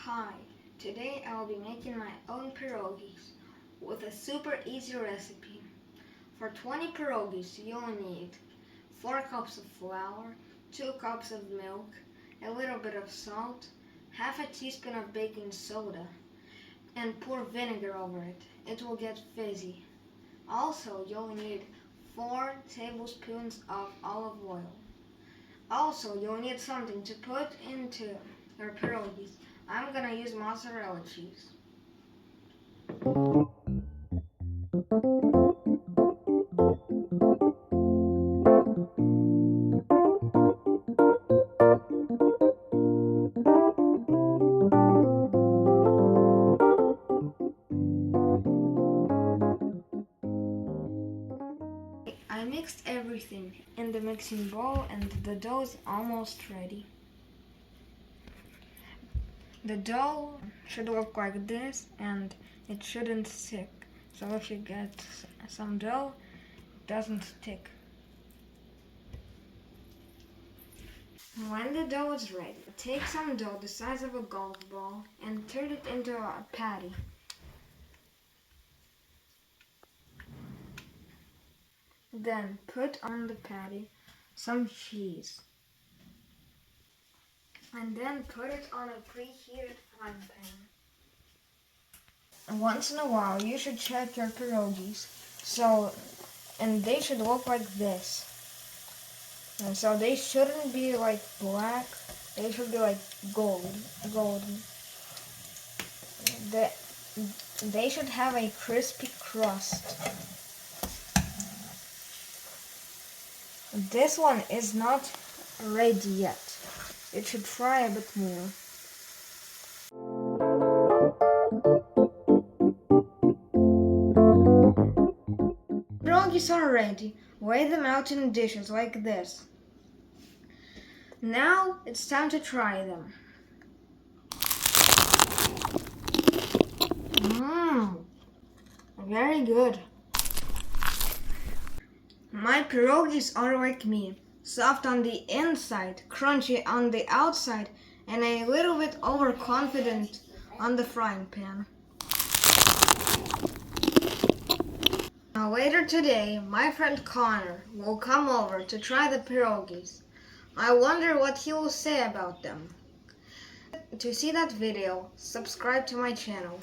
Hi, today I will be making my own pirogis with a super easy recipe. For 20 pirogis you'll need 4 cups of flour, 2 cups of milk, a little bit of salt, half a teaspoon of baking soda, and pour vinegar over it. It will get fizzy. Also, you'll need 4 tablespoons of olive oil. Also, you'll need something to put into your pirogis. I'm gonna use mozzarella cheese. I mixed everything in the mixing bowl and the dough is almost ready. The dough should look like this and it shouldn't stick. So if you get some dough, it doesn't stick. When the dough is ready, take some dough the size of a golf ball and turn it into a patty. Then put on the patty some cheese. And then put it on a preheated frying pan. Once in a while, you should check your pierogies. And they should look like this. And so they shouldn't be like black. They should be like golden. They should have a crispy crust. This one is not ready yet. It should fry a bit more. Pierogies are ready. Weigh them out in dishes like this. Now it's time to try them. Very good. My pierogies are like me. Soft on the inside, crunchy on the outside, and a little bit overconfident on the frying pan. Now later today, my friend Connor will come over to try the pierogies. I wonder what he will say about them. To see that video, subscribe to my channel.